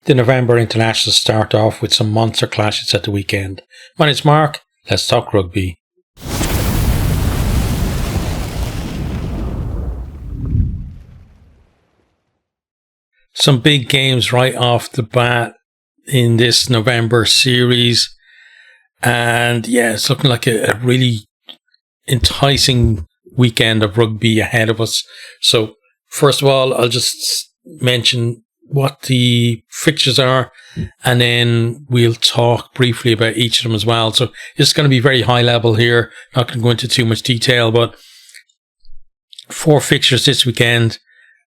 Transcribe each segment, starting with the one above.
The November internationals start off with some monster clashes at the weekend. My name's Mark, let's talk rugby. Some big games right off the bat in this November series. And yeah, it's looking like a really enticing weekend of rugby ahead of us. So first of all, I'll just mention what the fixtures are, and then we'll talk briefly about each of them as well. So it's going to be very high level here, not going to go into too much detail, but 4 fixtures this weekend,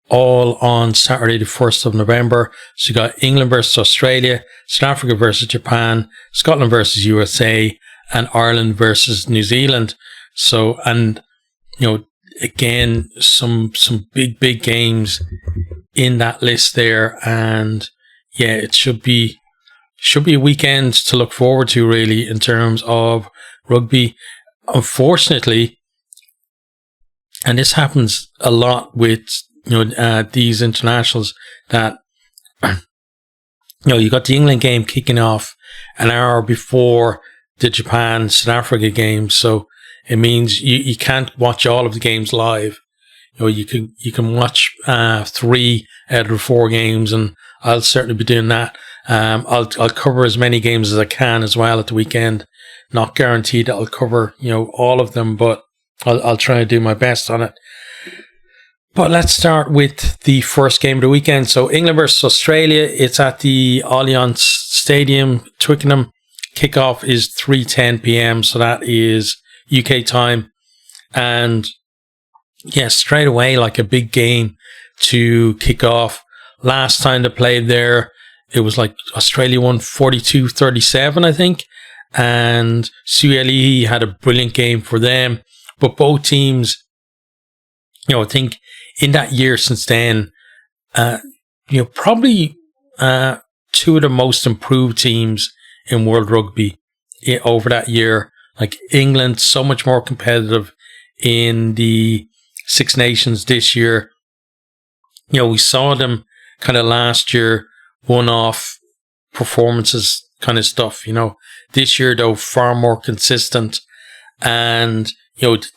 all on Saturday the 1st of November. So you got England versus Australia, South Africa versus Japan, Scotland versus USA, and Ireland versus New Zealand. So, and you know, again, some big games in that list there, and yeah, it should be a weekend to look forward to, really, in terms of rugby. Unfortunately, and this happens a lot with these internationals, that you got the England game kicking off an hour before the Japan South Africa game, so it means you can't watch all of the games live. You can watch 3 out of the 4 games, and I'll certainly be doing that. I'll cover as many games as I can as well at the weekend. Not guaranteed that I'll cover all of them, but I'll try to do my best on it. But let's start with the first game of the weekend. So England versus Australia. It's at the Allianz Stadium, Twickenham. Kickoff is 3:10 p.m. So that is UK time, and yeah, straight away, like a big game to kick off. Last time they played there, it was like Australia won 42-37, I think. And Sueli had a brilliant game for them. But both teams, I think in that year since then, probably 2 of the most improved teams in world rugby over that year. Like England, so much more competitive in the Six Nations this year. We saw them kind of last year, one-off performances kind of stuff. This year, though, far more consistent. And,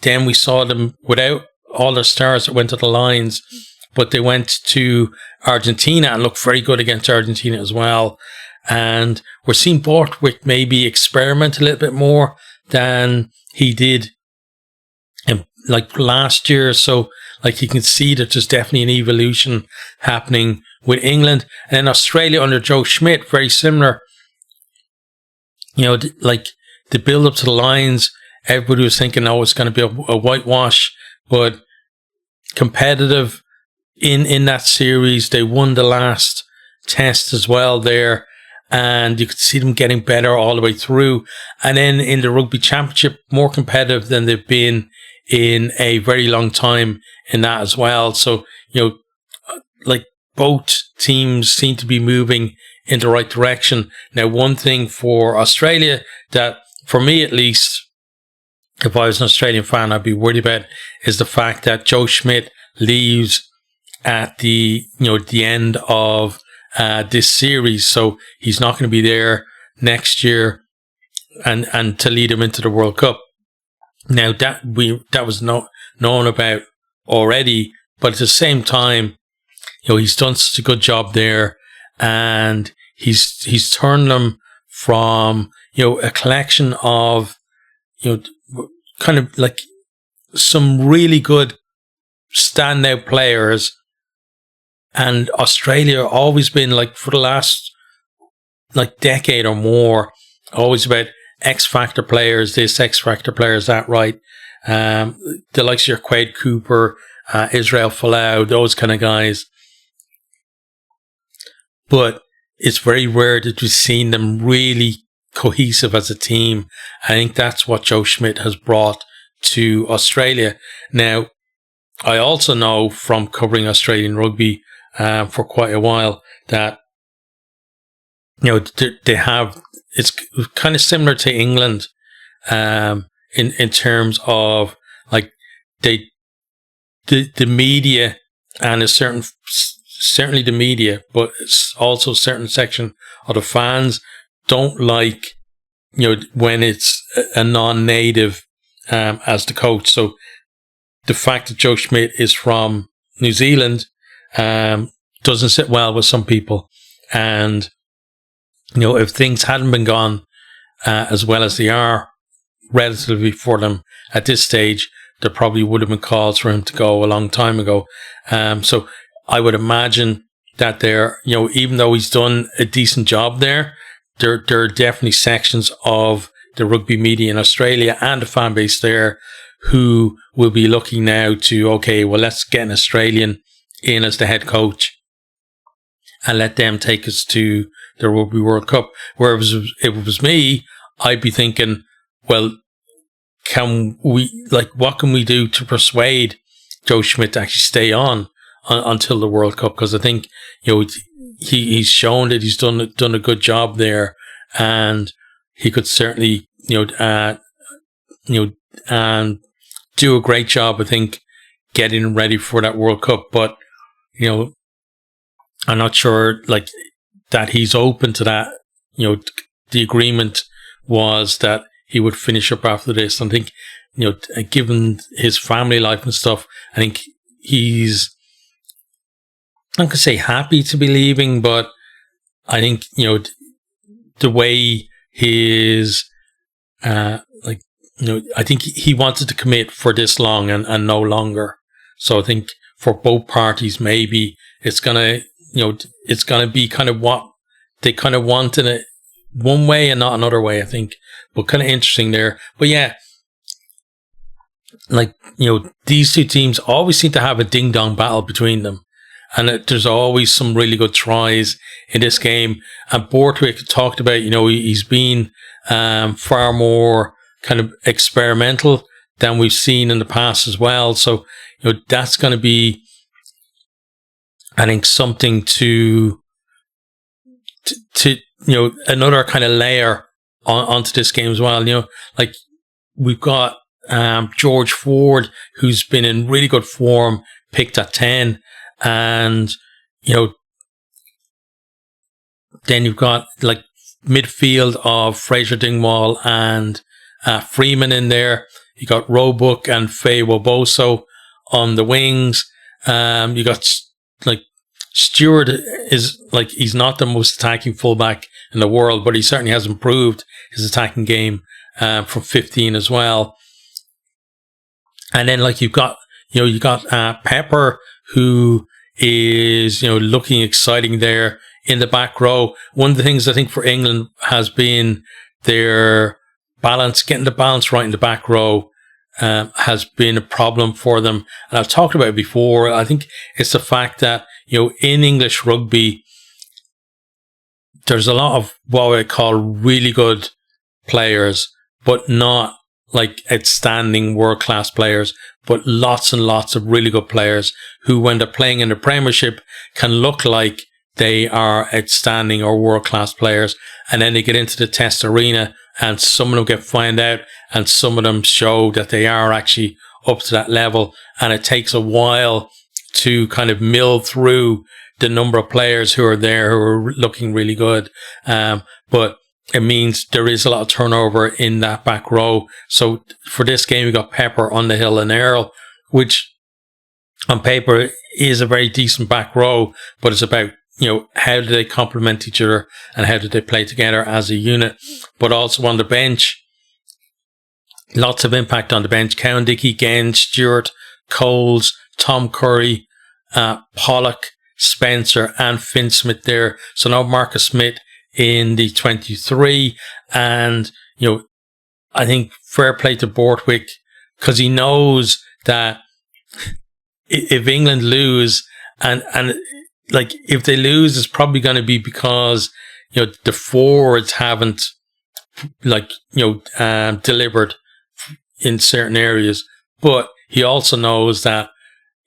then we saw them without all their stars that went to the Lions, but they went to Argentina and looked very good against Argentina as well. And we're seeing Borthwick maybe experiment a little bit more than he did like last year. So like you can see that there's definitely an evolution happening with England. And then Australia under Joe Schmidt, very similar. Like the build up to the Lions, everybody was thinking, it's going to be a whitewash, but competitive in that series. They won the last test as well there, and you could see them getting better all the way through. And then in the Rugby Championship, more competitive than they've been in a very long time in that as well. So, like both teams seem to be moving in the right direction. Now, one thing for Australia that, for me at least, if I was an Australian fan, I'd be worried about is the fact that Joe Schmidt leaves at the end of this series. So he's not going to be there next year and to lead him into the World Cup. Now that was known about already, but at the same time, he's done such a good job there, and he's turned them from a collection of kind of like some really good standout players. And Australia always been, like, for the last decade or more, always about X Factor players, this X Factor players, that, right? The likes of your Quade Cooper, Israel Folau, those kind of guys. But it's very rare that we've seen them really cohesive as a team. I think that's what Joe Schmidt has brought to Australia. Now, I also know from covering Australian rugby for quite a while that they have, it's kind of similar to England in terms of like the media and a certain certainly the media, but it's also a certain section of the fans don't like, when it's a non-native as the coach. So the fact that Joe Schmidt is from New Zealand doesn't sit well with some people. And, if things hadn't been gone as well as they are relatively for them at this stage, there probably would have been calls for him to go a long time ago. So I would imagine that there, even though he's done a decent job there are definitely sections of the rugby media in Australia and the fan base there who will be looking now to, okay, well, let's get an Australian in as the head coach and let them take us to the Rugby World Cup. Whereas if it was me, I'd be thinking, well, what can we do to persuade Joe Schmidt to actually stay on until the World Cup? Because I think, he's shown that he's done a good job there, and he could certainly, and do a great job, I think, getting ready for that World Cup. But, I'm not sure, that he's open to that. The agreement was that he would finish up after this. I think, given his family life and stuff, I think he's, I'm not going to say happy to be leaving, but I think, the way his, I think he wanted to commit for this long and no longer. So I think for both parties, maybe it's going to, it's going to be kind of what they kind of want in it one way and not another way, I think. But kind of interesting there. But yeah, these two teams always seem to have a ding-dong battle between them. And there's always some really good tries in this game. And Borthwick talked about, he's been far more kind of experimental than we've seen in the past as well. So, that's going to be, I think, something to another kind of layer onto this game as well. We've got George Ford, who's been in really good form, picked at 10. And, then you've got midfield of Fraser Dingwall and Freeman in there. You got Roebuck and Faye Woboso on the wings. You got Stewart is he's not the most attacking fullback in the world, but he certainly has improved his attacking game from 15 as well. And then you got Pepper, who is, looking exciting there in the back row. One of the things I think for England has been their balance, getting the balance right in the back row has been a problem for them. And I've talked about it before. I think it's the fact that, in English rugby, there's a lot of what I call really good players, but not outstanding world-class players, but lots and lots of really good players who, when they're playing in the Premiership, can look like they are outstanding or world-class players. And then they get into the test arena and some of them get found out and some of them show that they are actually up to that level. And it takes a while to kind of mill through the number of players who are there who are looking really good. But it means there is a lot of turnover in that back row. So for this game, we got Pepper, Underhill and Earl, which on paper is a very decent back row, but it's about, how do they complement each other and how do they play together as a unit. But also on the bench, lots of impact on the bench. Cowan Dickey, Genn, Stewart, Coles, Tom Curry, Pollock, Spencer and Finn Smith there. So now Marcus Smith in the 23, and I think fair play to Borthwick, because he knows that if England lose and if they lose, it's probably going to be because the forwards haven't delivered in certain areas. But he also knows that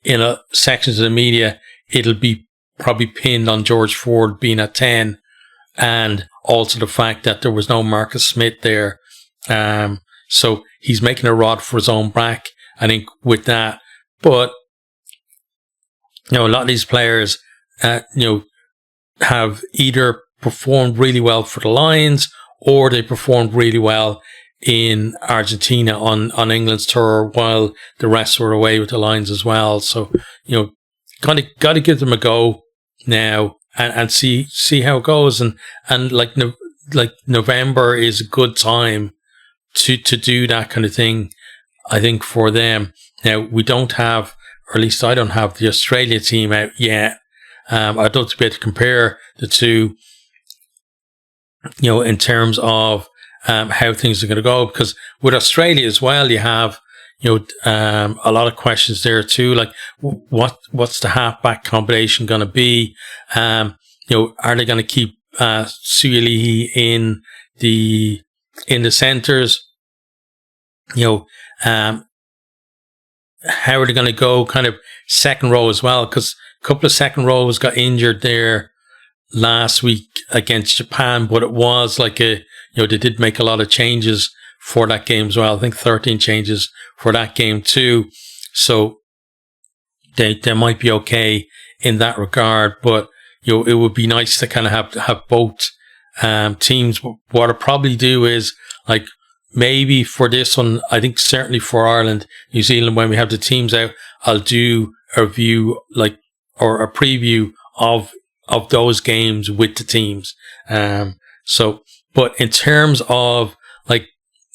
in sections of the media it'll be probably pinned on George Ford being at 10. And also the fact that there was no Marcus Smith there. So he's making a rod for his own back, I think, with that. But, a lot of these players, have either performed really well for the Lions or they performed really well in Argentina on England's tour while the rest were away with the Lions as well. So, got to give them a go now and see how it goes. And like November is a good time to do that kind of thing, I think, for them. Now, we don't have, or at least I don't have, the Australia team out yet. I'd love to be able to compare the two, in terms of how things are going to go, because with Australia as well, you have, a lot of questions there too, like what's the halfback combination going to be? Are they going to keep Suilihi in the centres? How are they going to go kind of second row as well? Because a couple of second rows got injured there last week against Japan, but it was like they did make a lot of changes for that game as well. I think 13 changes for that game too. So they might be okay in that regard, but it would be nice to kind of have both teams. What I'll probably do is, like, maybe for this one, I think certainly for Ireland, New Zealand, when we have the teams out, I'll do a review, or a preview of those games with the teams. But in terms of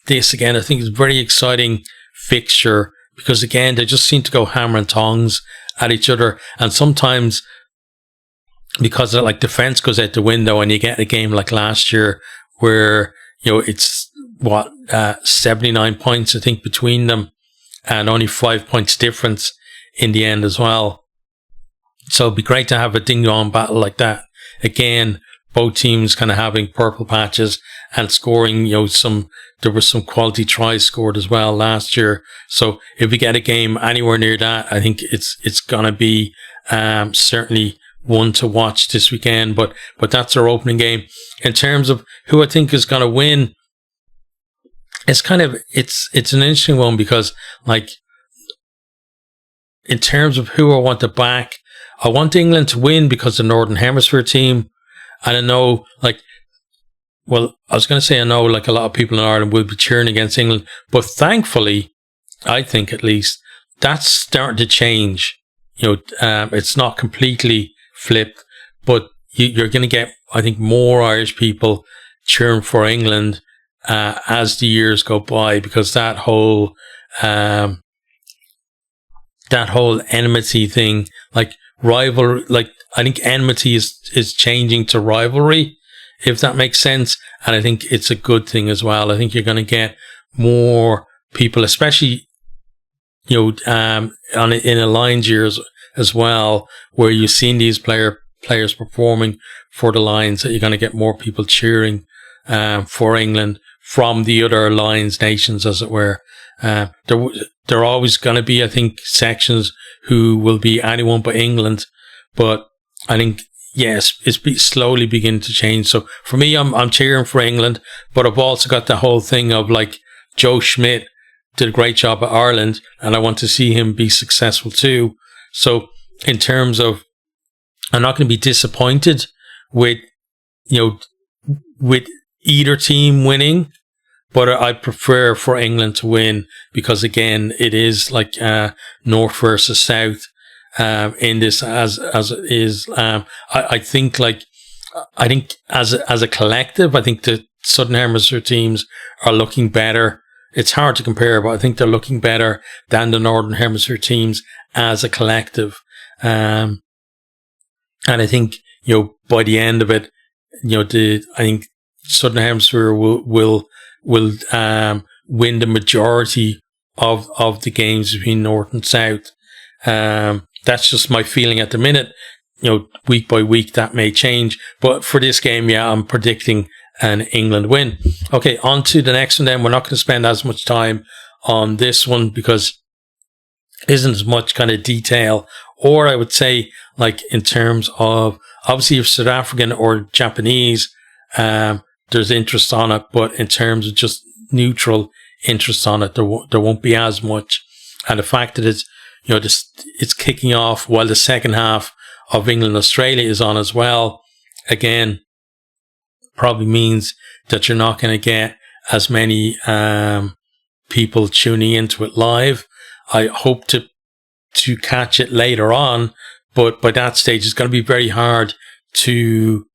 this, again, I think it's a very exciting fixture because, again, they just seem to go hammer and tongs at each other. And sometimes, because defense goes out the window and you get a game like last year where, it's 79 points, I think, between them, and only 5 points difference in the end as well. So it'd be great to have a ding-dong battle like that. Again, both teams kind of having purple patches and scoring, there were some quality tries scored as well last year. So if we get a game anywhere near that, I think it's going to be certainly one to watch this weekend. But that's our opening game. In terms of who I think is going to win, it's an interesting one because, in terms of who I want to back, I want England to win because the Northern Hemisphere team. And I know, I was going to say, I know, a lot of people in Ireland will be cheering against England, but thankfully, I think at least, that's starting to change. It's not completely flipped, but you're going to get, I think, more Irish people cheering for England as the years go by, because that whole enmity thing, rival, I think enmity is changing to rivalry, if that makes sense. And I think it's a good thing as well. I think you're going to get more people, especially, in a Lions years as well, where you've seen these players performing for the Lions, that you're going to get more people cheering for England from the other Lions nations, as it were. There are always going to be, I think, sections who will be anyone but England, but I think, yes, it's slowly beginning to change. So for me, I'm cheering for England, but I've also got the whole thing of Joe Schmidt did a great job at Ireland, and I want to see him be successful too. So in terms of, I'm not going to be disappointed with either team winning, but I prefer for England to win because, again, it is North versus South in this as it is. I think as a collective, I think the Southern Hemisphere teams are looking better. It's hard to compare, but I think they're looking better than the Northern Hemisphere teams as a collective. And I think, by the end of it, I think Southern Hemisphere will win the majority of the games between North and South. That's just my feeling at the minute. Week by week that may change, but for this game, I'm predicting an England win. Okay, on to the next one then. We're not going to spend as much time on this one because there isn't as much kind of detail, or I would say, in terms of, obviously, if South African or Japanese, there's interest on it, but in terms of just neutral interest on it, there won't be as much. And the fact that it's kicking off while the second half of England Australia is on as well. Again, probably means that you're not going to get as many people tuning into it live. I hope to catch it later on, but by that stage it's going to be very hard to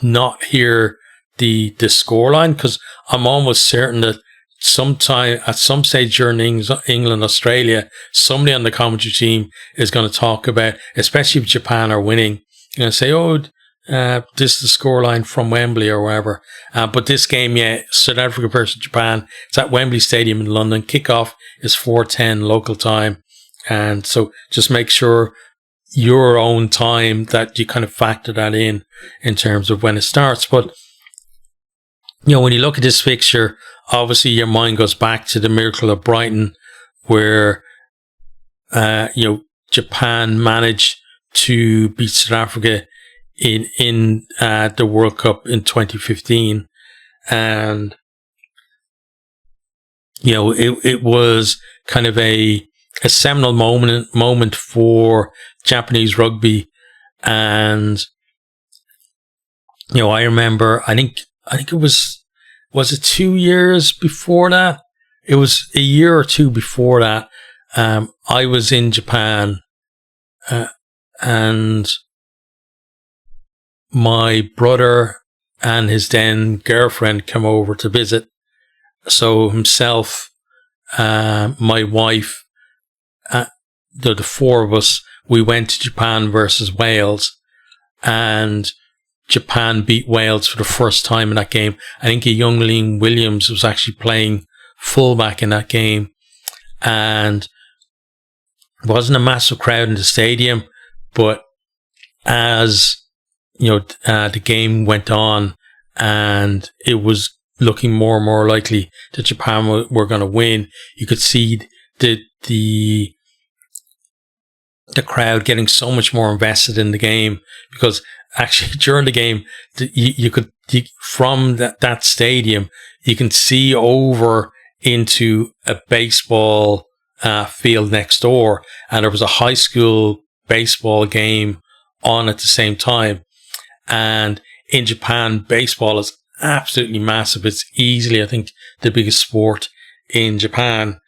not hear the scoreline, because I'm almost certain that sometime at some stage during England Australia, somebody on the commentary team is going to talk about, especially if Japan are winning, and say, "Oh, this is the scoreline from Wembley," or wherever. But this game, South Africa versus Japan, it's at Wembley Stadium in London. Kickoff is 4:10 local time, and so just make sure your own time that you kind of factor that in terms of when it starts. But when you look at this fixture, obviously your mind goes back to the miracle of Brighton, where Japan managed to beat South Africa in the World Cup in 2015, and it was kind of a seminal moment for Japanese rugby. And I remember, I think it was it 2 years before that? It was a year or two before that. I was in Japan, and my brother and his then girlfriend came over to visit. So himself, my wife, the four of us, we went to Japan versus Wales, and Japan beat Wales for the first time in that game. I think a young Liam Williams was actually playing fullback in that game, and it wasn't a massive crowd in the stadium, but as the game went on and it was looking more and more likely that Japan were going to win, you could see the crowd getting so much more invested in the game, because actually during the game you could from that stadium you can see over into a baseball field next door, and there was a high school baseball game on at the same time. And in Japan, baseball is absolutely massive. It's easily, I think, the biggest sport in Japan.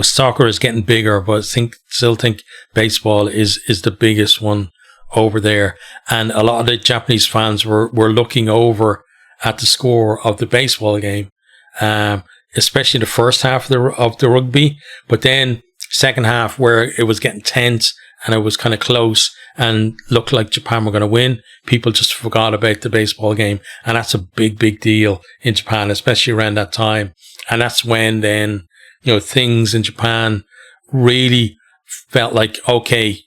Soccer is getting bigger, but still think baseball is the biggest one over there. And a lot of the Japanese fans were looking over at the score of the baseball game, especially the first half of the rugby. But then second half, where it was getting tense and it was kind of close and looked like Japan were going to win, people just forgot about the baseball game. And that's a big, big deal in Japan, especially around that time. And that's when then, things in Japan really felt like, okay,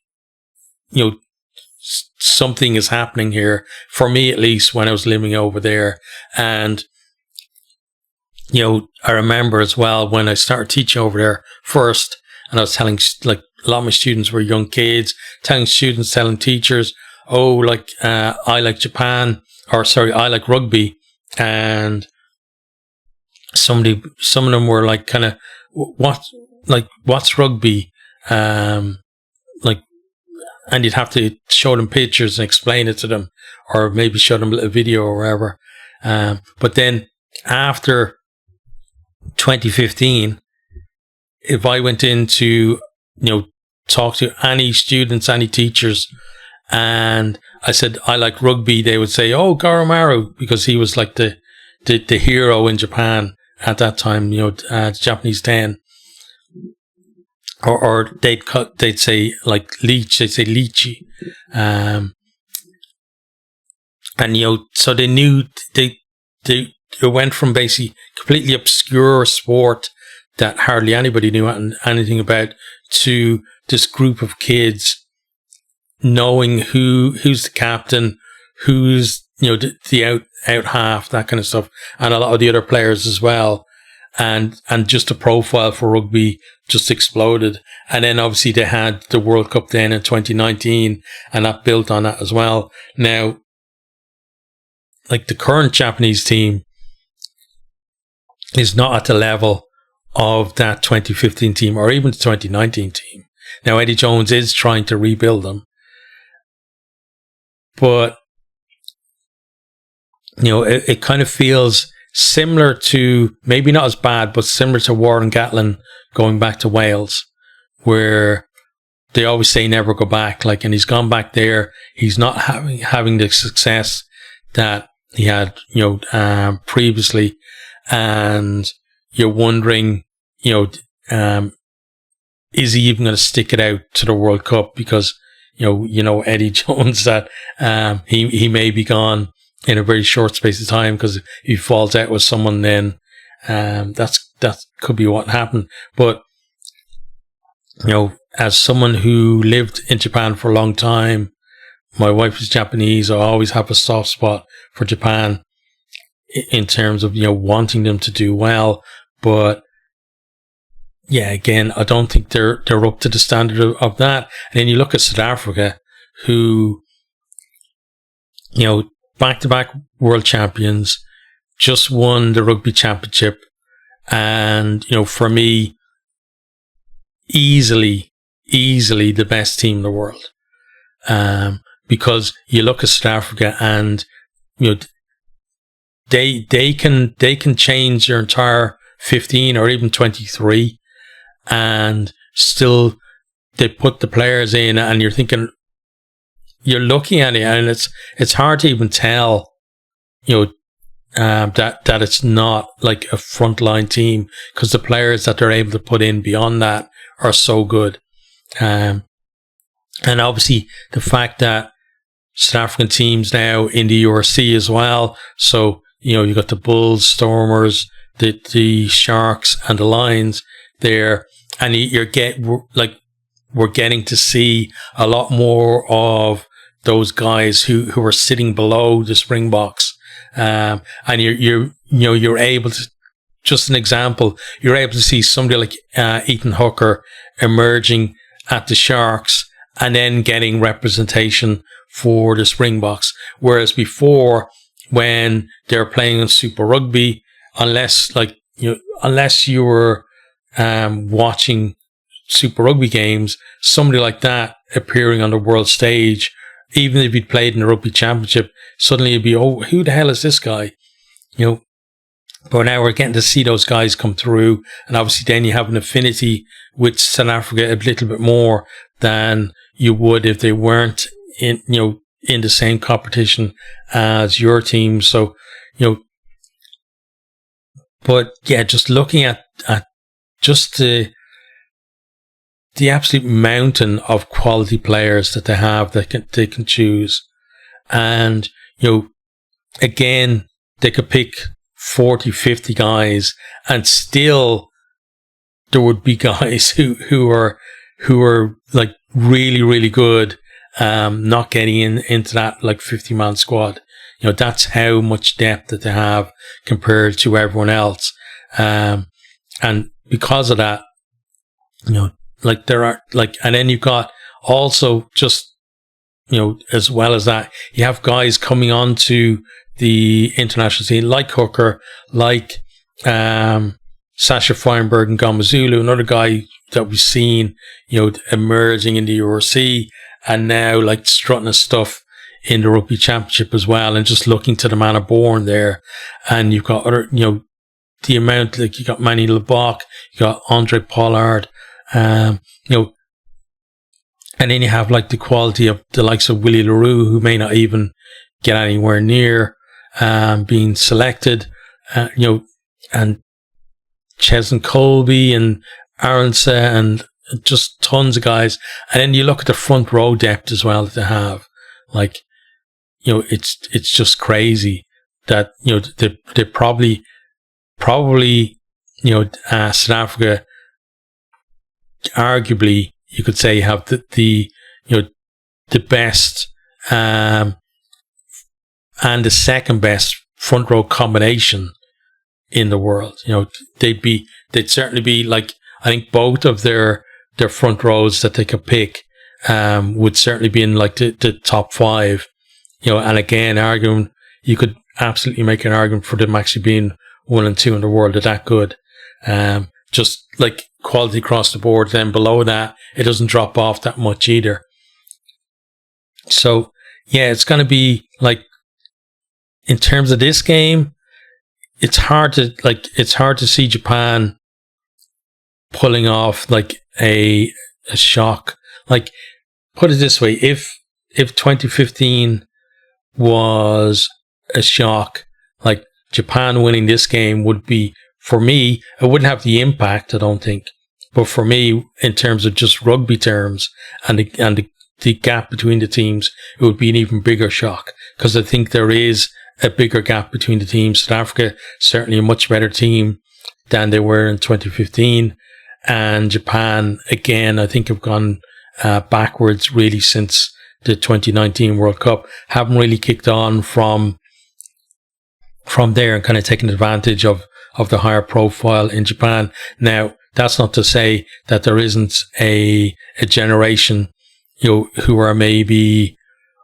something is happening here, for me at least, when I was living over there. And I remember as well when I started teaching over there first, and I was telling, like, a lot of my students were young kids, telling teachers, I like Japan, I like rugby. And some of them were like, kind of, what's rugby? And you'd have to show them pictures and explain it to them, or maybe show them a little video or whatever. But then after 2015, if I went into, talk to any students, any teachers, and I said, I like rugby, they would say, oh, Garumaru, because he was like the hero in Japan at that time, Japanese 10. Or they'd say like Leach, they'd say Lychee. And, so they knew they went from basically completely obscure sport that hardly anybody knew anything about, to this group of kids knowing who's the captain, who's, the out half, that kind of stuff, and a lot of the other players as well. And just the profile for rugby just exploded. And then obviously they had the World Cup then in 2019, and that built on that as well. Now, like, the current Japanese team is not at the level of that 2015 team or even the 2019 team. Now Eddie Jones is trying to rebuild them, but it kind of feels similar to, maybe not as bad, but similar to Warren Gatland going back to Wales, where they always say never go back. And he's gone back there. He's not having the success that he had, previously. And you're wondering, is he even going to stick it out to the World Cup? Because, Eddie Jones, that he may be gone in a very short space of time, because if he falls out with someone, then that could be what happened. But as someone who lived in Japan for a long time, my wife is Japanese. I always have a soft spot for Japan in terms of wanting them to do well. But yeah, again, I don't think they're up to the standard of that. And then you look at South Africa, who back-to-back world champions, just won the rugby championship, and for me, easily the best team in the world. Because you look at South Africa, and they can change their entire 15 or even 23, and still they put the players in, and you're looking at it, and it's hard to even tell, that it's not like a frontline team, because the players that they're able to put in beyond that are so good. And obviously the fact that South African teams now in the URC as well. So, you got the Bulls, Stormers, the Sharks, and the Lions there, and we're getting to see a lot more of those guys who are sitting below the Springboks, and you're able to, just an example, you're able to see somebody like Ethan Hooker emerging at the Sharks and then getting representation for the Springboks, whereas before, when they're playing in Super Rugby, unless you were watching Super Rugby games, somebody like that appearing on the world stage, even if he'd played in the Rugby Championship, suddenly you'd be, oh, who the hell is this guy? But now we're getting to see those guys come through, and obviously then you have an affinity with South Africa a little bit more than you would if they weren't in the same competition as your team. So, but yeah, just looking at just the absolute mountain of quality players that they have that they can choose. And, again, they could pick 40, 50 guys, and still there would be guys who are like really, really good, not getting into that 50-man squad. That's how much depth that they have compared to everyone else. And because of that, there are and then you've got also just, as well as that, you have guys coming onto the international scene like Hooker, like Sasha Feinberg and Gamazulu, another guy that we've seen, emerging in the URC, and now strutting his stuff in the Rugby Championship as well, and just looking to the manor born there. And you've got other, the amount, you got Manny Lebach, you got Andre Pollard, and then you have the quality of the likes of Willie LaRue, who may not even get anywhere near being selected, and Cheslin Colby and Aronsa, and just tons of guys. And then you look at the front row depth as well that they have. It's just crazy that, they probably, South Africa, arguably, you could say, have the best, and the second best front row combination in the world. They'd certainly be I think both of their front rows that they could pick would certainly be in the top 5. And again, you could absolutely make an argument for them actually being 1 and 2 in the world. They're that good. just like quality across the board. Then below that, it doesn't drop off that much either. So yeah, it's going to be like, in terms of this game, it's hard to see Japan pulling off like a shock. Like, put it this way, if 2015 was a shock, like Japan winning this game would be, for me, it wouldn't have the impact, I don't think. But for me, in terms of just rugby terms and the gap between the teams, it would be an even bigger shock, because I think there is a bigger gap between the teams. South Africa, certainly a much better team than they were in 2015. And Japan, again, I think have gone backwards really since the 2019 World Cup. Haven't really kicked on from there and kind of taken advantage of the higher profile in Japan. Now, that's not to say that there isn't a generation, who are maybe,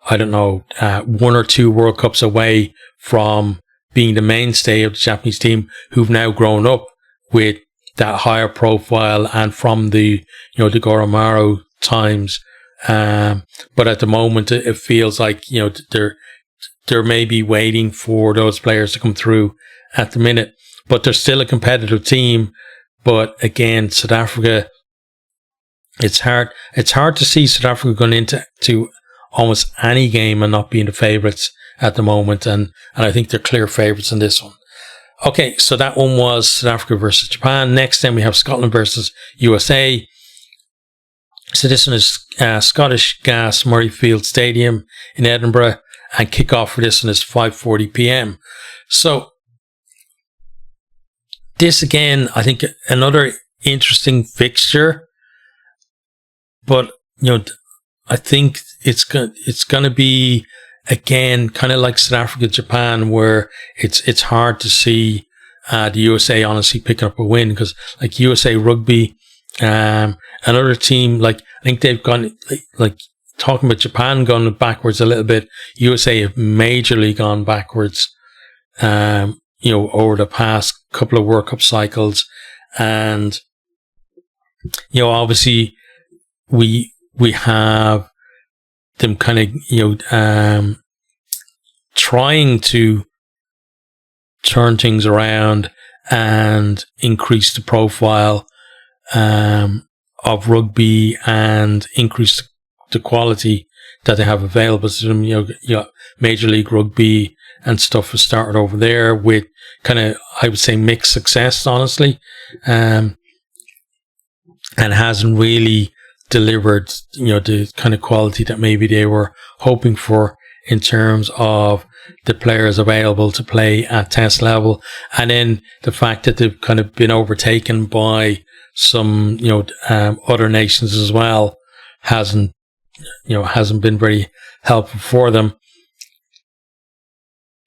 I don't know, 1 or 2 World Cups away from being the mainstay of the Japanese team, who've now grown up with that higher profile and from the Goromaru times. But at the moment, it feels like, they're maybe waiting for those players to come through at the minute. But they're still a competitive team. But again, South Africa, it's hard to see South Africa going into almost any game and not being the favourites at the moment. And I think they're clear favourites in this one. Okay, so that one was South Africa versus Japan. Next, then we have Scotland versus USA. So this one is Scottish Gas Murrayfield Stadium in Edinburgh, and kickoff for this one is 5:40 p.m. So this, again, I think another interesting fixture, but I think it's going to be, again, kind of like South Africa, Japan, where it's hard to see the USA honestly picking up a win, because like USA Rugby, another team, like I think they've gone, like talking about Japan going backwards a little bit, USA have majorly gone backwards, over the past couple of World Cup cycles. And obviously we have them kind of trying to turn things around and increase the profile of rugby and increase the quality that they have available to them. Major League Rugby and stuff has started over there with kind of, I would say, mixed success, honestly, and hasn't really delivered, the kind of quality that maybe they were hoping for in terms of the players available to play at test level. And then the fact that they've kind of been overtaken by some, other nations as well hasn't been very helpful for them.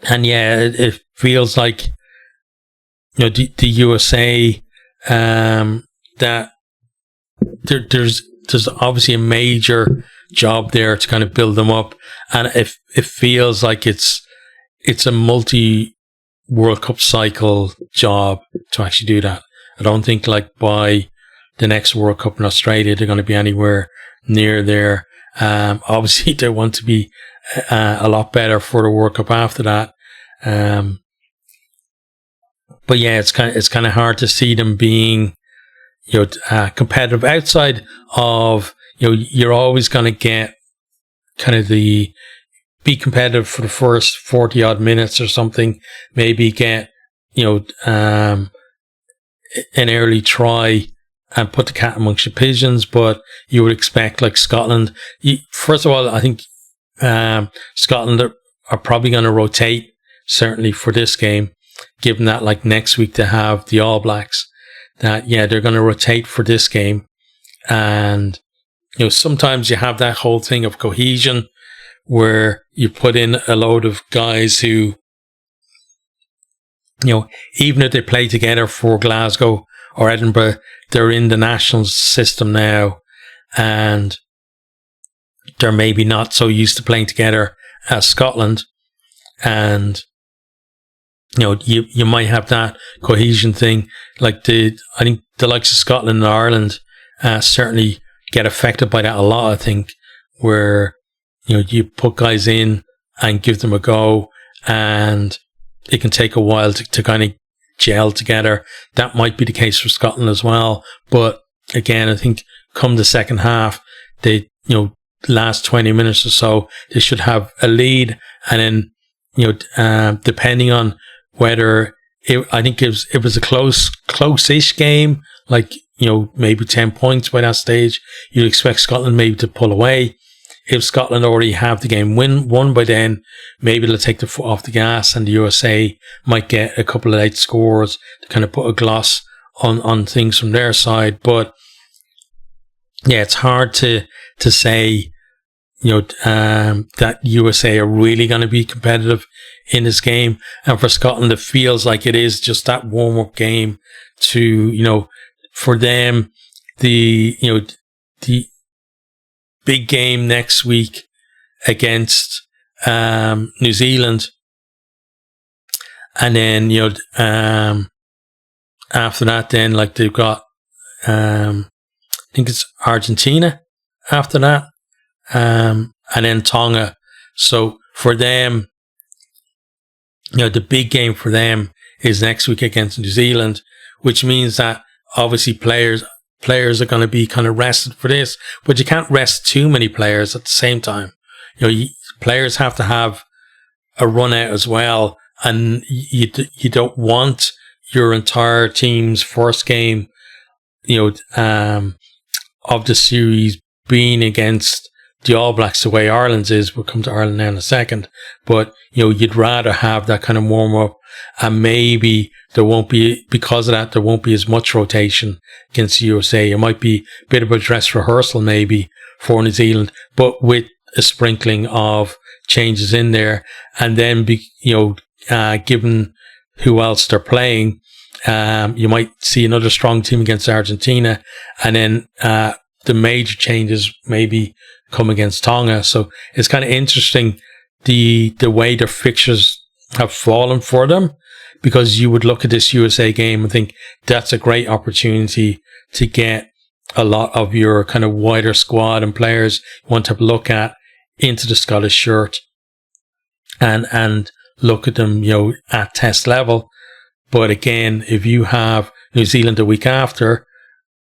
And yeah, it feels like, the USA, that there's obviously a major job there to kind of build them up, and it feels like it's a multi World Cup cycle job to actually do that. I don't think like by the next World Cup in Australia they're going to be anywhere near there. Obviously they want to be a lot better for the World Cup after that. But yeah, it's kind of hard to see them being, competitive outside of, you're always going to get kind of be competitive for the first 40 odd minutes or something, maybe get, an early try and put the cat amongst the pigeons. But you would expect like Scotland, first of all, I think, Scotland are probably going to rotate, certainly for this game, given that like next week they have the All Blacks, that they're going to rotate for this game. And sometimes you have that whole thing of cohesion where you put in a load of guys who, even if they play together for Glasgow or Edinburgh, they're in the national system now, and they're maybe not so used to playing together as Scotland. And you might have that cohesion thing. I think the likes of Scotland and Ireland certainly get affected by that a lot. I think where you put guys in and give them a go, and it can take a while to kind of gel together. That might be the case for Scotland as well. But again, I think come the second half, they last 20 minutes or so, they should have a lead, and then depending on whether I think it was a close-ish game, maybe 10 points by that stage. You'd expect Scotland maybe to pull away. If Scotland already have the game won by then, maybe they'll take the foot off the gas, and the USA might get a couple of late scores to kind of put a gloss on things from their side. But yeah, it's hard to say that USA are really going to be competitive in this game. And for Scotland, it feels like it is just that warm-up game to, for them, the big game next week against New Zealand. And then, after that, then, they've got, I think it's Argentina after that. And then Tonga. So for them, the big game for them is next week against New Zealand, which means that obviously players are going to be kind of rested for this, but you can't rest too many players at the same time. Players have to have a run out as well, and you don't want your entire team's first game, of the series being against the All Blacks the way Ireland's is. We'll come to Ireland now in a second, but you'd rather have that kind of warm up, and maybe there won't be, because of that, there won't be as much rotation against the USA. It might be a bit of a dress rehearsal maybe for New Zealand, but with a sprinkling of changes in there, and then given who else they're playing, you might see another strong team against Argentina, and then the major changes maybe come against Tonga. So it's kind of interesting the way their fixtures have fallen for them, because you would look at this USA game and think that's a great opportunity to get a lot of your kind of wider squad and players you want to have a look at into the Scottish shirt and look at them, at test level. But again, if you have New Zealand the week after,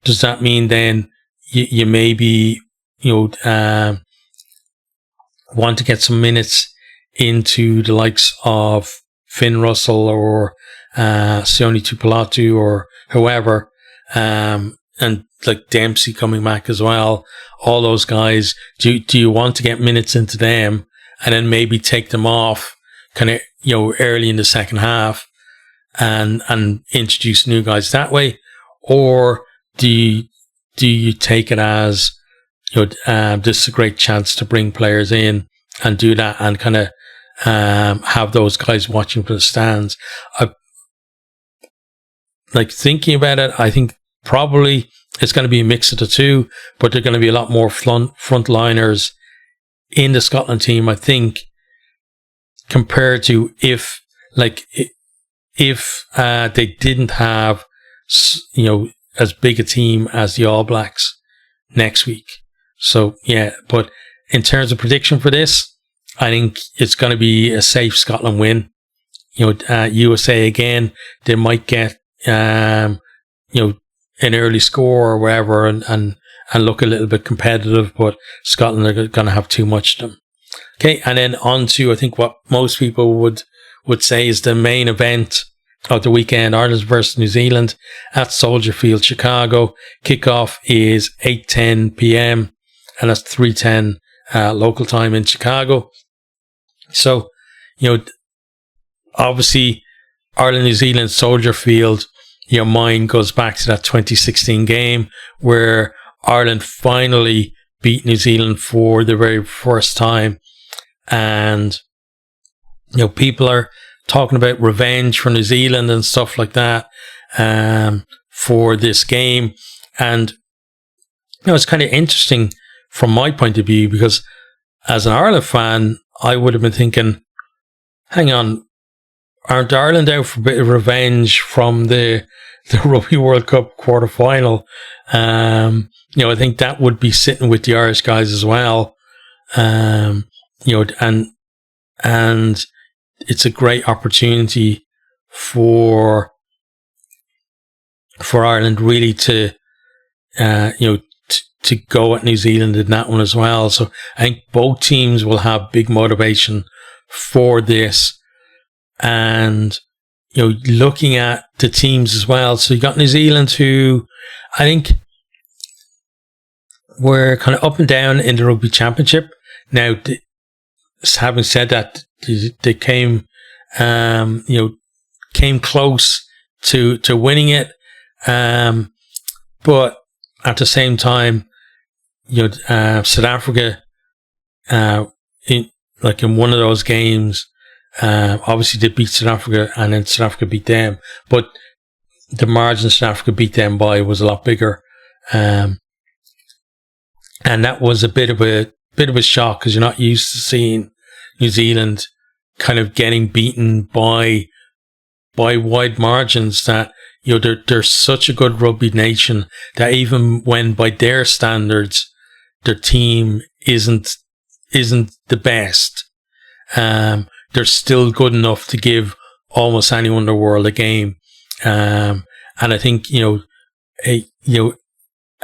does that mean then you maybe want to get some minutes into the likes of Finn Russell or Sione Tuipulotu or whoever, and Dempsey coming back as well, all those guys, do you want to get minutes into them and then maybe take them off kind of early in the second half and introduce new guys that way? Or do you take it as this is a great chance to bring players in and do that and kind of have those guys watching from the stands? Thinking about it, I think probably it's going to be a mix of the two, but there are going to be a lot more frontliners in the Scotland team, I think, compared to if they didn't have as big a team as the All Blacks next week. So yeah, but in terms of prediction for this, I think it's going to be a safe Scotland win. USA again, they might get an early score or whatever and look a little bit competitive, but Scotland are going to have too much of them. Okay, and then on to, I think, what most people would say is the main event of the weekend, Ireland versus New Zealand at Soldier Field, Chicago. Kickoff is 8:10 p.m. and that's 3:10 local time in Chicago. So, obviously, Ireland, New Zealand, Soldier Field, your mind goes back to that 2016 game where Ireland finally beat New Zealand for the very first time. And, people are talking about revenge for New Zealand and stuff like that for this game. And, it's kind of interesting from my point of view, because as an Ireland fan, I would have been thinking, hang on, aren't Ireland out for a bit of revenge from the Rugby World Cup quarter final? I think that would be sitting with the Irish guys as well. And it's a great opportunity for Ireland really to to go at New Zealand in that one as well. So I think both teams will have big motivation for this. And, looking at the teams as well. So you got New Zealand, who I think were kind of up and down in the Rugby Championship. Now, having said that, they came close to winning it. But at the same time, South Africa, in one of those games, obviously they beat South Africa and then South Africa beat them, but the margin South Africa beat them by was a lot bigger. And that was a bit of a shock, because you're not used to seeing New Zealand kind of getting beaten by wide margins. That they're such a good rugby nation that even when by their standards their team isn't the best, they're still good enough to give almost anyone in the world a game. And I think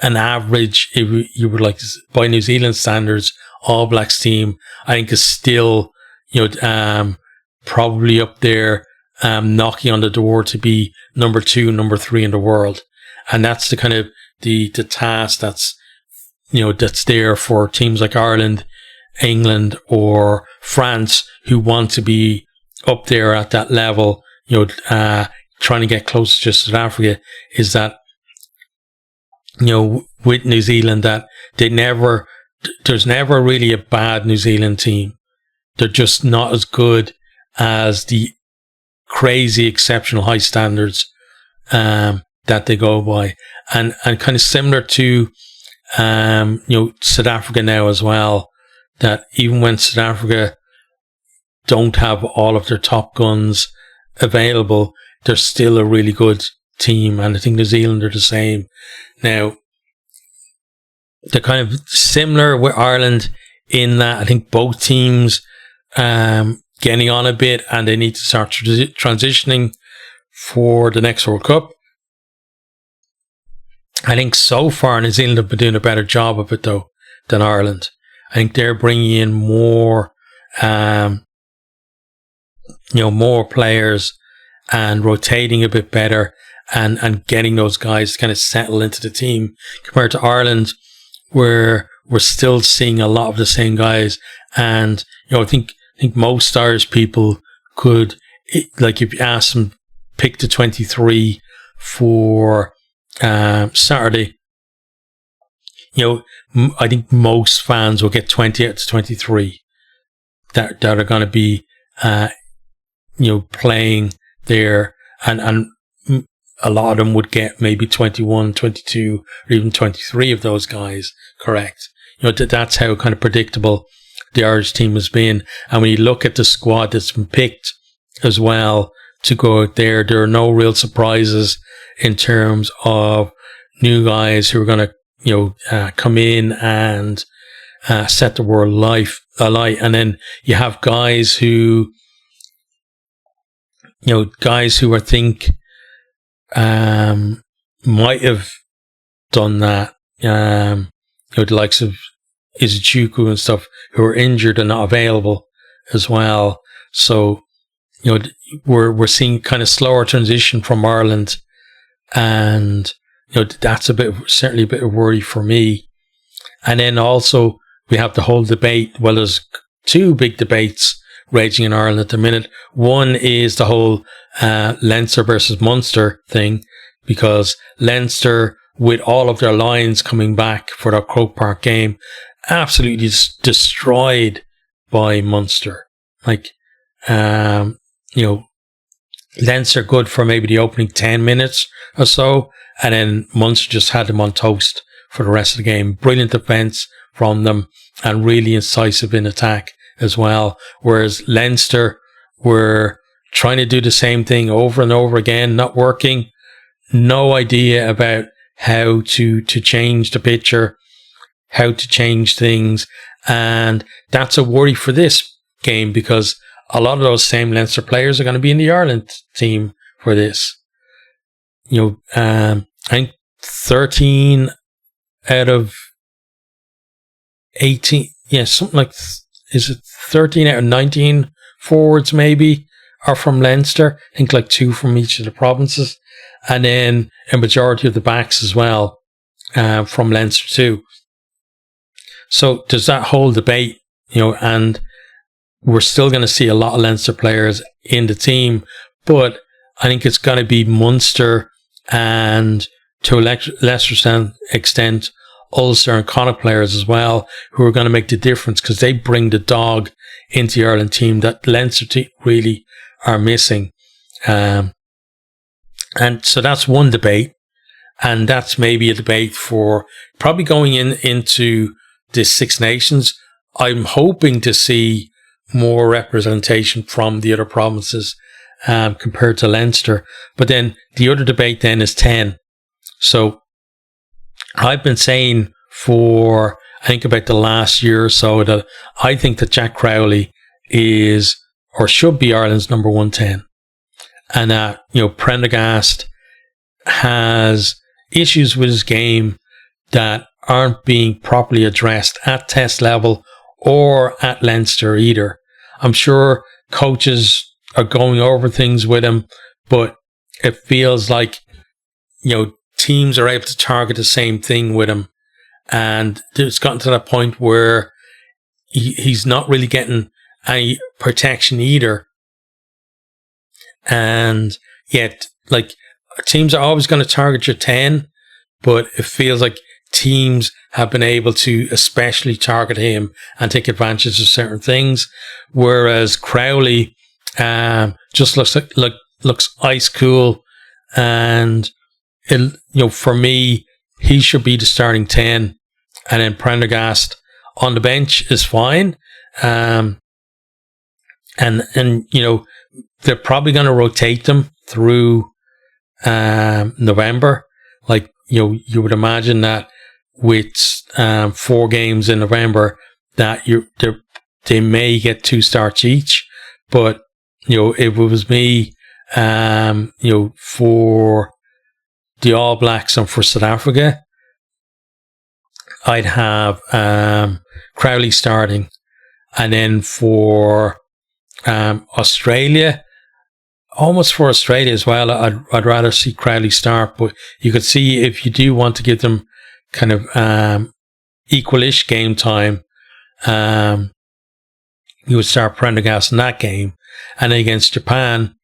an average, if you were like by New Zealand standards, All Blacks team, I think is still probably up there, knocking on the door to be number 2, number 3 in the world. And that's the kind of the task that's there for teams like Ireland, England, or France, who want to be up there at that level, trying to get closer to South Africa, is that, with New Zealand, that there's never really a bad New Zealand team. They're just not as good as the crazy, exceptional high standards that they go by. And kind of similar to, South Africa now as well, that even when South Africa don't have all of their top guns available, they're still a really good team. And I think New Zealand are the same. Now, they're kind of similar with Ireland in that I think both teams getting on a bit, and they need to start transitioning for the next World Cup. I think so far New Zealand have been doing a better job of it though than Ireland. I think they're bringing in more, more players and rotating a bit better, and getting those guys to kind of settle into the team, compared to Ireland, where we're still seeing a lot of the same guys. And I think most Irish people could, like, if you ask them, pick the 23 for Saturday, I think most fans will get 20 out of 23 that are going to be playing there, and a lot of them would get maybe 21, 22, or even 23 of those guys correct. That's how kind of predictable the Irish team has been. And when you look at the squad that's been picked as well to go out there are no real surprises in terms of new guys who are going to come in and set the world alight. And then you have guys who I think might have done that, the likes of Izuchuku and stuff, who are injured and not available as well. So we're seeing kind of slower transition from Ireland, and that's certainly a bit of worry for me. And then also we have the whole debate. Well, there's two big debates raging in Ireland at the minute. One is the whole Leinster versus Munster thing, because Leinster, with all of their lines coming back for that Croke Park game, absolutely destroyed by Munster. Leinster good for maybe the opening 10 minutes or so, and then Munster just had them on toast for the rest of the game. Brilliant defence from them, and really incisive in attack as well. Whereas Leinster were trying to do the same thing over and over again, not working. No idea about how to change the picture, how to change things. And that's a worry for this game, because a lot of those same Leinster players are going to be in the Ireland team for this. I think 13 out of 18, something like, is it 13 out of 19 forwards maybe are from Leinster? I think like 2 from each of the provinces. And then a majority of the backs as well, from Leinster too. So there's that whole debate, and we're still going to see a lot of Leinster players in the team, but I think it's going to be Munster and, to a lesser extent, Ulster and Connacht players as well, who are going to make the difference, because they bring the dog into the Ireland team that Leinster really are missing. And so that's one debate, and that's maybe a debate for probably going into the Six Nations. I'm hoping to see more representation from the other provinces compared to Leinster. But then the other debate then is 10. So I've been saying for, I think, about the last year or so, that I think that Jack Crowley is, or should be, Ireland's number 110. And that, Prendergast has issues with his game that aren't being properly addressed at test level or at Leinster either. I'm sure coaches are going over things with him, but it feels like, teams are able to target the same thing with him. And it's gotten to that point where he's not really getting any protection either. And yet, teams are always going to target your 10, but it feels like teams have been able to especially target him and take advantage of certain things, whereas Crowley just looks ice cool, and for me, he should be the starting 10, and then Prendergast on the bench is fine. And they're probably going to rotate them through November. You would imagine that with 4 games in November, that they may get 2 starts each. But if it was me, for the All Blacks and for South Africa, I'd have Crowley starting, and then for Australia, almost for Australia as well, I'd rather see Crowley start. But you could see, if you do want to give them kind of equalish game time, you would start Prendergast in that game, and then against Japan,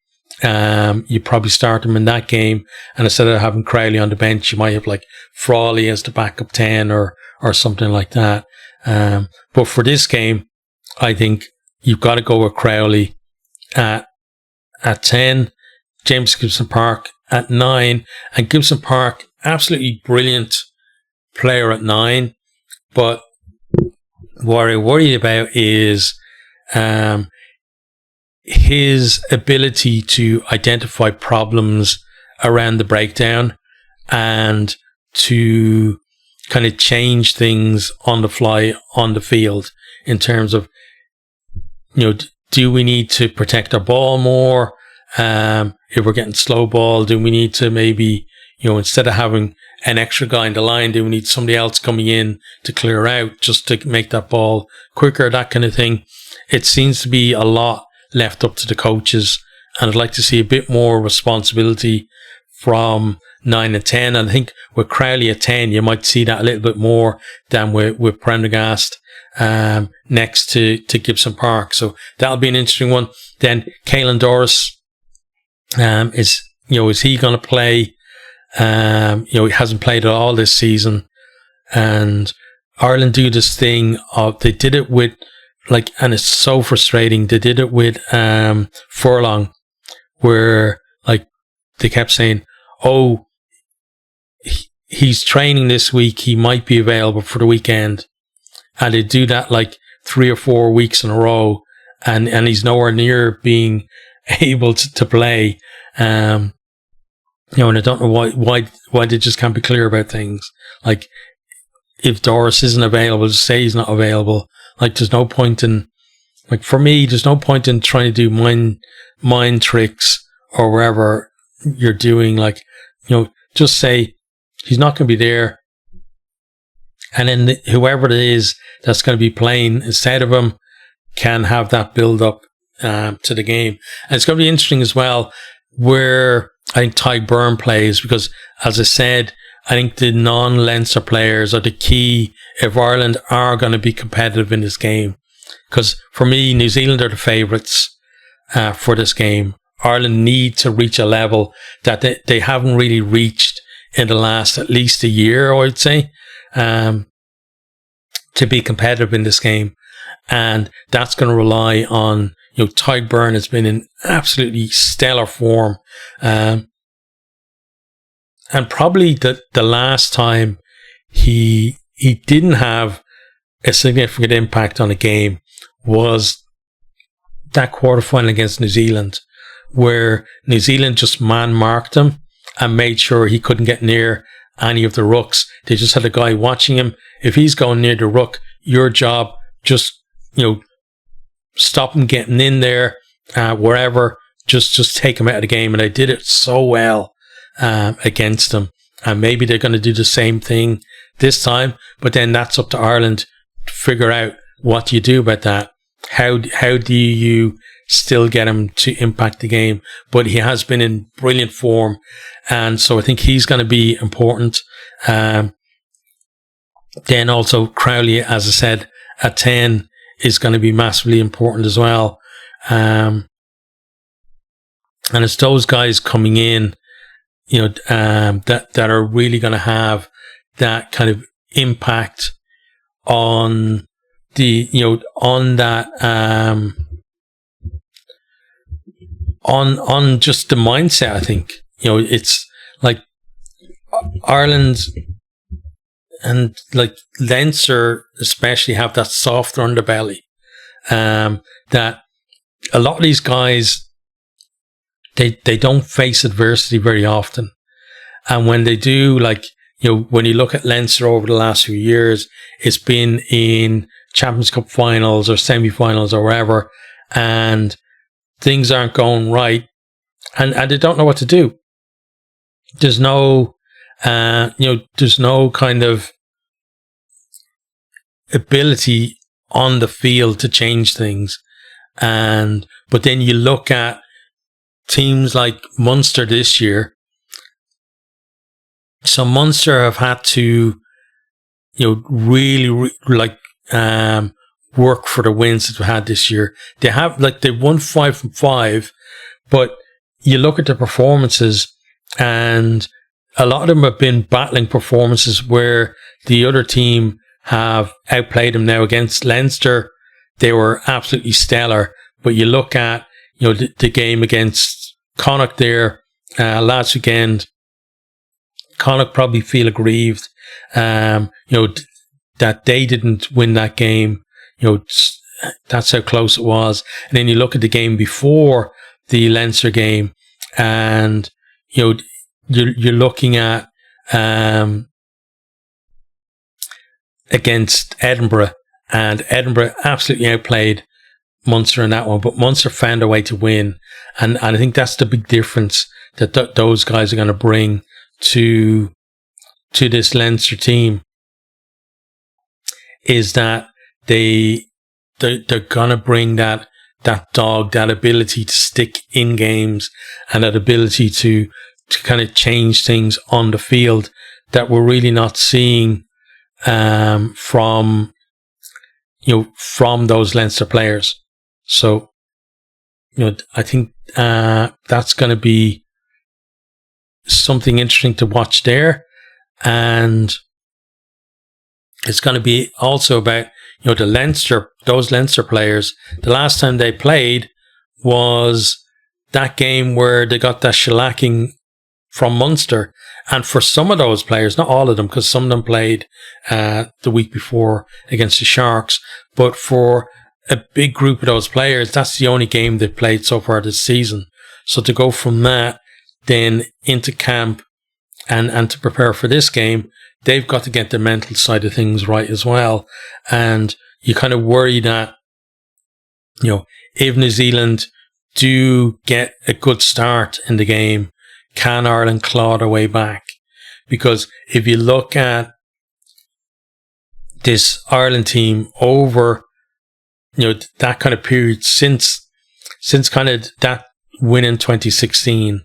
you probably start them in that game, and instead of having Crowley on the bench, you might have Frawley as the backup 10 or something like that. But for this game, I think you've got to go with Crowley at 10, James Gibson Park at 9, and Gibson Park, absolutely brilliant player at 9. But what I worry about is his ability to identify problems around the breakdown and to kind of change things on the fly on the field, in terms of, do we need to protect our ball more? If we're getting slow ball, do we need to maybe, instead of having an extra guy in the line, do we need somebody else coming in to clear out just to make that ball quicker, that kind of thing? It seems to be a lot left up to the coaches, and I'd like to see a bit more responsibility from 9 and 10. And I think with Crowley at 10, you might see that a little bit more than with Prendergast next to Gibson Park. So that'll be an interesting one. Then Caelan Doris, is he going to play? He hasn't played at all this season, and Ireland do this thing of, they did it with and it's so frustrating. They did it with Furlong, where they kept saying, "Oh, he's training this week. He might be available for the weekend," and they do that 3 or 4 weeks in a row, and he's nowhere near being able to play. And I don't know why they just can't be clear about things. Like, if Doris isn't available, just say he's not available. Like, there's no point in, like, for me, there's no point in trying to do mind tricks or wherever you're doing. Like, just say he's not going to be there. And then whoever it is that's going to be playing instead of him can have that build up to the game. And it's going to be interesting as well where I think Ty Byrne plays, because, as I said, I think the non-Leinster players are the key if Ireland are going to be competitive in this game. Because for me, New Zealand are the favourites for this game. Ireland need to reach a level that they haven't really reached in the last at least a year, I would say, to be competitive in this game. And that's going to rely on, Ty Byrne has been in absolutely stellar form. And probably the last time he didn't have a significant impact on a game was that quarterfinal against New Zealand, where New Zealand just man-marked him and made sure he couldn't get near any of the rucks. They just had a guy watching him. If he's going near the ruck, your job, just, stop him getting in there, wherever, just take him out of the game. And they did it so well against them. And maybe they're going to do the same thing this time, but then that's up to Ireland to figure out what you do about that. How do you still get him to impact the game? But he has been in brilliant form, and so I think he's going to be important. Then also Crowley, as I said, at 10 is going to be massively important as well. And it's those guys coming in, that are really going to have that kind of impact on the, on that, on just the mindset. I think, it's like Ireland and like Leinster especially have that softer underbelly, that a lot of these guys, they don't face adversity very often. And when they do, like, when you look at Leinster over the last few years, it's been in Champions Cup finals or semi-finals or wherever, and things aren't going right, and they don't know what to do. There's no, there's no kind of ability on the field to change things. But then you look at teams like Munster this year. So Munster have had to, really work for the wins that they've had this year. They've won 5 from 5, but you look at the performances, and a lot of them have been battling performances where the other team have outplayed them. Now against Leinster, they were absolutely stellar. But you look at, the game against Connacht there last weekend, Connacht probably feel aggrieved, that they didn't win that game. That's how close it was. And then you look at the game before the Leinster game, and you're looking at against Edinburgh, and Edinburgh absolutely outplayed Munster in that one, but Munster found a way to win, and I think that's the big difference that those guys are going to bring to this Leinster team, is that they're going to bring that dog, that ability to stick in games, and that ability to kind of change things on the field that we're really not seeing from those Leinster players. So, I think that's going to be something interesting to watch there. And it's going to be also about, those Leinster players. The last time they played was that game where they got that shellacking from Munster. And for some of those players, not all of them, because some of them played the week before against the Sharks, but for a big group of those players, that's the only game they've played so far this season. So to go from that then into camp and to prepare for this game, they've got to get the mental side of things right as well. And you kind of worry that, if New Zealand do get a good start in the game, can Ireland claw their way back? Because if you look at this Ireland team over, that kind of period since kind of that win in 2016,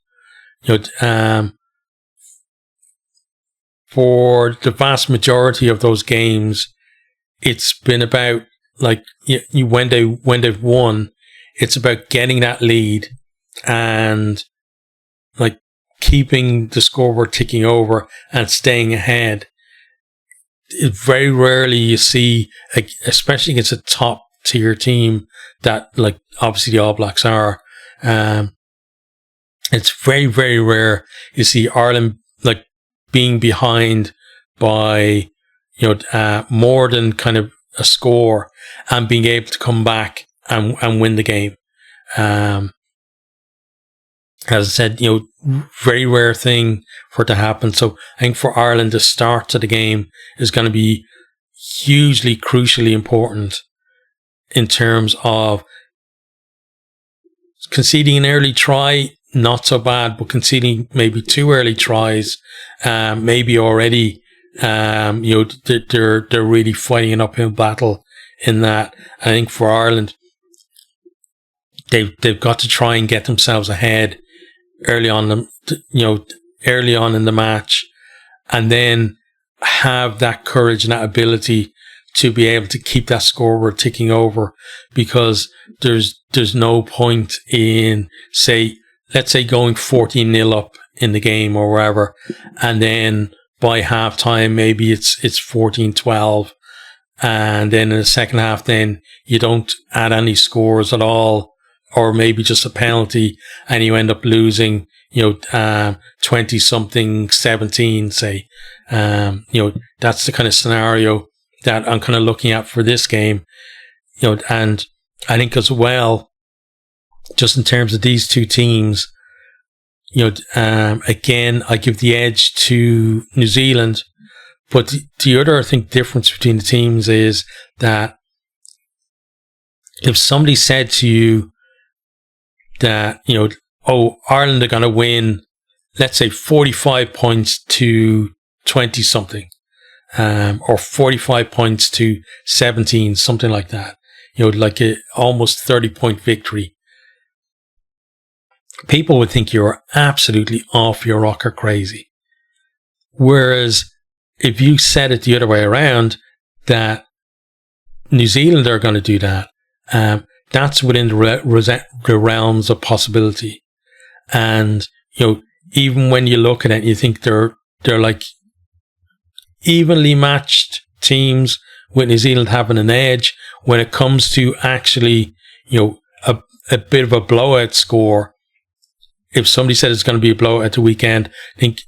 for the vast majority of those games, it's been about when they've won, it's about getting that lead and keeping the scoreboard ticking over and staying ahead. Very rarely you see, especially against a top tier team that obviously the All Blacks are. It's very, very rare you see Ireland being behind by more than kind of a score and being able to come back and win the game. As I said, very rare thing for it to happen. So I think for Ireland, the start to the game is going to be hugely, crucially important in terms of conceding an early try, not so bad, but conceding maybe 2 early tries, maybe already, they're really fighting an uphill battle in that. I think for Ireland, they've got to try and get themselves ahead early on in the match, and then have that courage and that ability to be able to keep that scoreboard ticking over, because there's no point in, let's say going 14-0 up in the game or wherever, and then by half time maybe it's 14-12, and then in the second half then you don't add any scores at all, or maybe just a penalty, and you end up losing 20-something 17, say. That's the kind of scenario that I'm kind of looking at for this game. And I think as well, just in terms of these two teams, again, I give the edge to New Zealand. But the other, I think, difference between the teams is that if somebody said to you that, Ireland are going to win, let's say 45 points to 20 something, or 45 points to 17, something like that, like a almost 30-point victory, people would think you're absolutely off your rocker crazy. Whereas if you said it the other way around, that New Zealand are going to do that, that's within the realms of possibility. And, even when you look at it, you think they're like evenly matched teams, with New Zealand having an edge. When it comes to actually, a bit of a blowout score, if somebody said it's going to be a blowout at the weekend, I think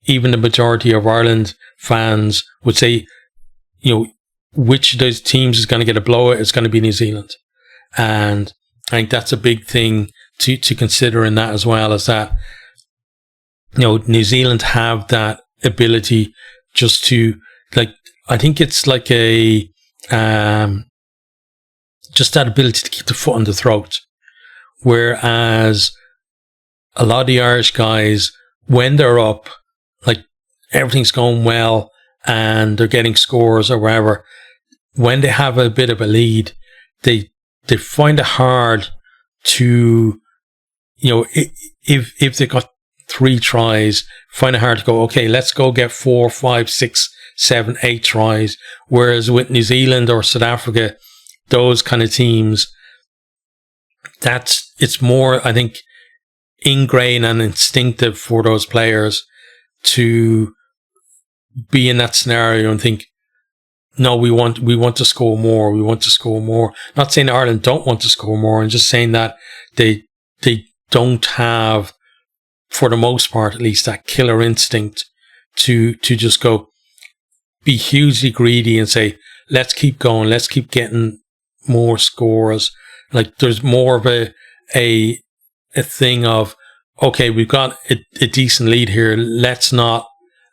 even the majority of Ireland fans would say, which of those teams is going to get a blowout? It's going to be New Zealand. And I think that's a big thing to consider in that as well, is that, New Zealand have that ability just to, I think it's like a, just that ability to keep the foot on the throat. Whereas a lot of the Irish guys, when they're up, everything's going well and they're getting scores or whatever, when they have a bit of a lead, they find it hard to, if they got 3 tries, find it hard to go, okay, let's go get 4, 5, 6, 7, 8 tries. Whereas with New Zealand or South Africa, those kind of teams, it's more, I think, ingrained and instinctive for those players to be in that scenario and think, no, we want to score more. We want to score more. Not saying Ireland don't want to score more, I'm just saying that they don't have, for the most part at least, that killer instinct to just go be hugely greedy and say, let's keep going, let's keep getting more scores. Like there's more of a thing of, okay, we've got a decent lead here. Let's not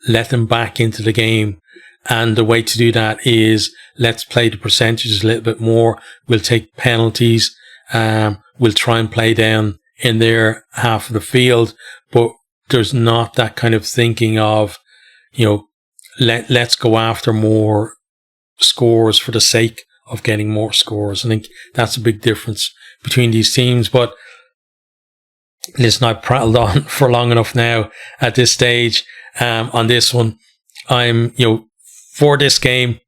let them back into the game. And the way to do that is let's play the percentages a little bit more. We'll take penalties. We'll try and play down in their half of the field. But there's not that kind of thinking of, let's go after more scores for the sake of getting more scores. I think that's a big difference between these teams. But listen, I've prattled on for long enough now at this stage. On this one, I'm, for this game,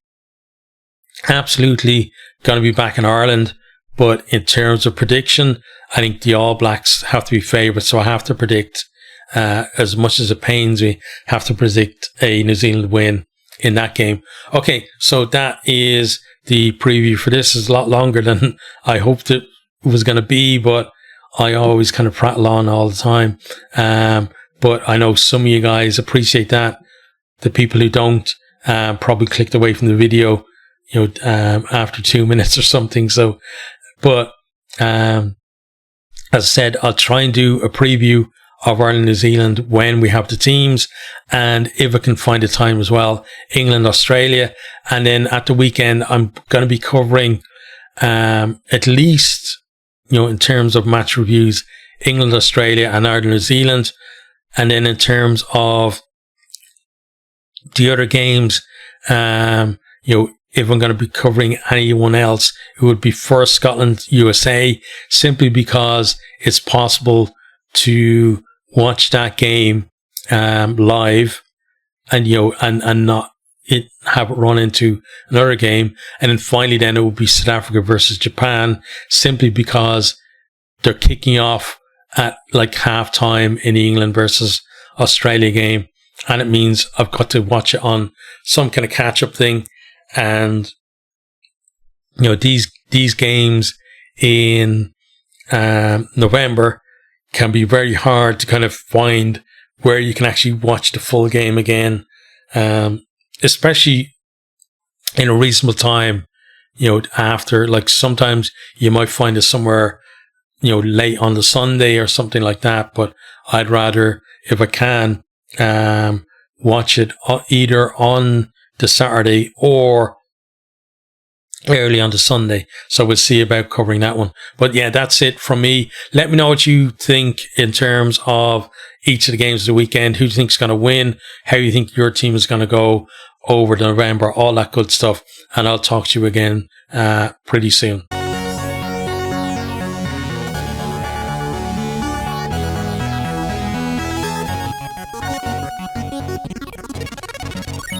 absolutely going to be back in Ireland. But in terms of prediction, I think the All Blacks have to be favourites. So I have to predict, as much as it pains me, have to predict a New Zealand win in that game. Okay, so that is the preview for this. It's a lot longer than I hoped it was going to be, but I always kind of prattle on all the time. But I know some of you guys appreciate that. The people who don't probably clicked away from the video, after 2 minutes or something. So, but as I said, I'll try and do a preview of Ireland, New Zealand when we have the teams, and if I can find a time as well, England, Australia, and then at the weekend I'm going to be covering at least, in terms of match reviews, England, Australia, and Ireland, New Zealand, and then in terms of the other games, if I'm going to be covering anyone else, it would be first Scotland, USA, simply because it's possible to watch that game live and and not have it run into another game. And then finally then it would be South Africa versus Japan, simply because they're kicking off at like half time in the England versus Australia game, and it means I've got to watch it on some kind of catch up thing. And these games in November can be very hard to kind of find where you can actually watch the full game again, especially in a reasonable time. After, like, sometimes you might find it somewhere late on the Sunday or something like that. But I'd rather, if I can, watch it either on the Saturday or early on the Sunday. So we'll see about covering that one. But yeah, that's it from me. Let me know what you think in terms of each of the games of the weekend. Who do you think is going to win? How you think your team is going to go over November? All that good stuff. And I'll talk to you again pretty soon.